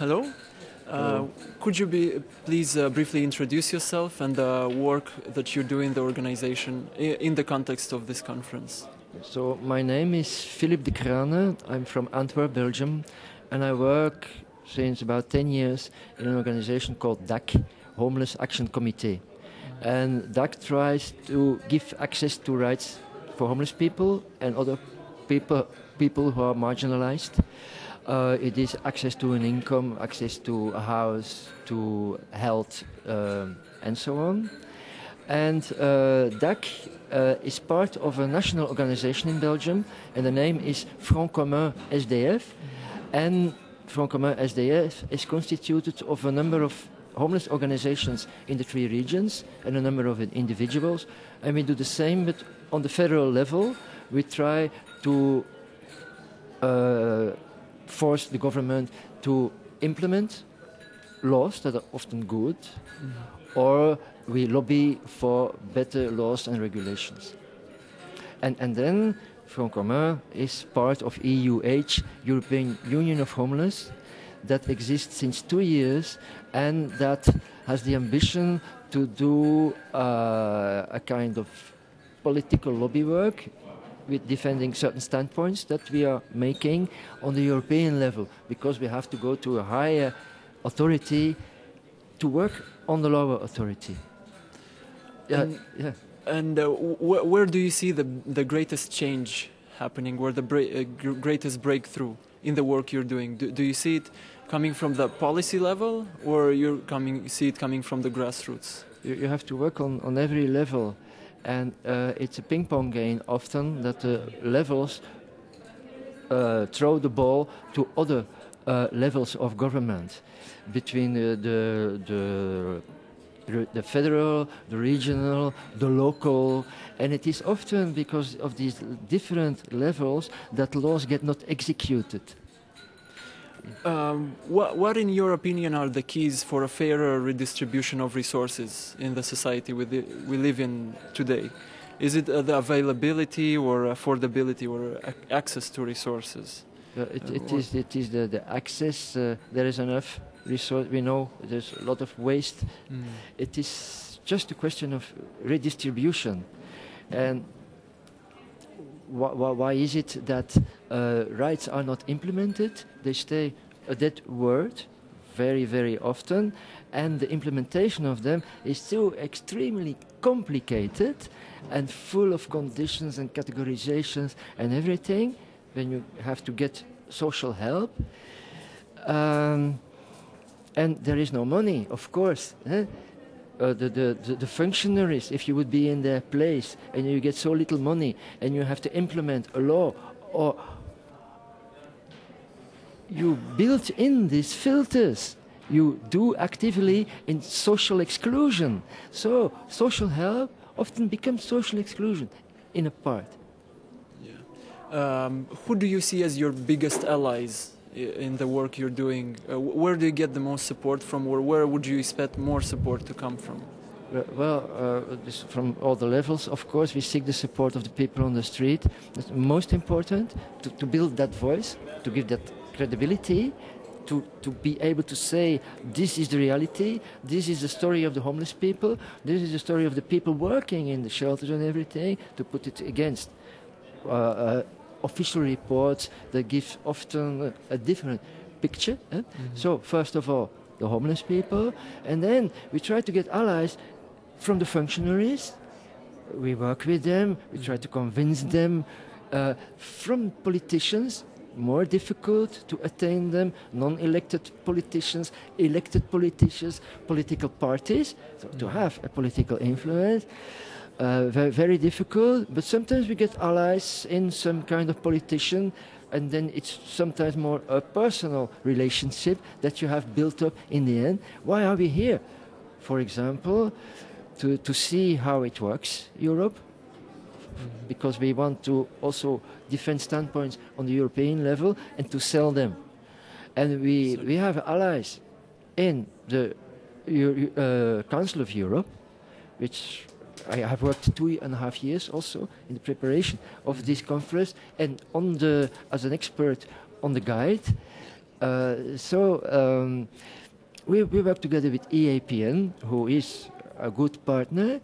Hello. Hello. Could you please briefly introduce yourself and the work that you do in the organization in the context of this conference? So my name is Philippe De Craene. I'm from Antwerp, Belgium, and I work since about 10 years in an organization called DAC, Homeless Action Committee. And DAC tries to give access to rights for homeless people and other people who are marginalized. It is access to an income, access to a house, to health, and so on. And DAC is part of a national organization in Belgium, and the name is Commun SDF. And Commun SDF is constituted of a number of homeless organizations in the 3 regions and a number of individuals. And we do the same, but on the federal level, we try to force the government to implement laws that are often good, or we lobby for better laws and regulations. And then Front Commun is part of EUH, European Union of Homeless, that exists since 2 years and that has the ambition to do a kind of political lobby work with defending certain standpoints that we are making on the European level, because we have to go to a higher authority to work on the lower authority. And where do you see the greatest change happening, where the greatest breakthrough in the work you're doing? Do you see it coming from the policy level, or you see it coming from the grassroots? You have to work on every level. And it's a ping-pong game often that the levels throw the ball to other levels of government, between the federal, the regional, the local, and it is often because of these different levels that laws get not executed. What, in your opinion, are the keys for a fairer redistribution of resources in the society we live in today? Is it the availability or affordability or access to resources? It is the access. There is enough resource. We know there's a lot of waste. It is just a question of redistribution. And why is it that rights are not implemented? They stay a dead word very, very often, and the implementation of them is so extremely complicated and full of conditions and categorizations and everything when you have to get social help. And there is no money, of course. The functionaries, if you would be in their place and you get so little money and you have to implement a law, or you build in these filters, you do actively in social exclusion. So social help often becomes social exclusion in a part. Yeah. Who do you see as your biggest allies in the work you're doing? Where do you get the most support from, or where would you expect more support to come from? From all the levels, of course, we seek the support of the people on the street. It's most important to build that voice, to give that credibility, to be able to say, this is the reality, this is the story of the homeless people, this is the story of the people working in the shelters and everything, to put it against official reports that give often a different picture. So first of all, the homeless people, and then we try to get allies from the functionaries. We work with them, we try to convince them. From politicians, more difficult to attain them, non-elected politicians, elected politicians, political parties, so to have a political influence. Very, very difficult, but sometimes we get allies in some kind of politician, and then it's sometimes more a personal relationship that you have built up in the end. Why are we here? For example, to see how it works, Europe, because we want to also defend standpoints on the European level and to sell them. And we have allies in the Council of Europe, which I have worked 2.5 years also in the preparation of this conference, and as an expert on the guide. We work together with EAPN, who is a good partner,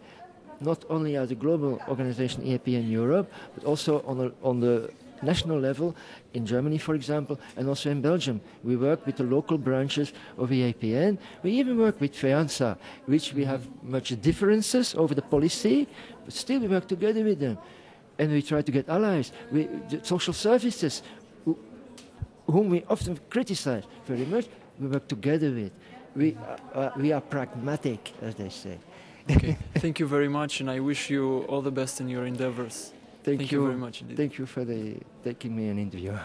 not only as a global organization, EAPN Europe, but also on the national level in Germany, for example, and also in Belgium. We work with the local branches of EAPN. We even work with FEANSA, which we have much differences over the policy, but still we work together with them. And we try to get allies. The social services, whom we often criticize very much, we work together with. We are pragmatic, as they say. Okay. Thank you very much, and I wish you all the best in your endeavors. Thank you very much indeed. Thank you for taking me an interview.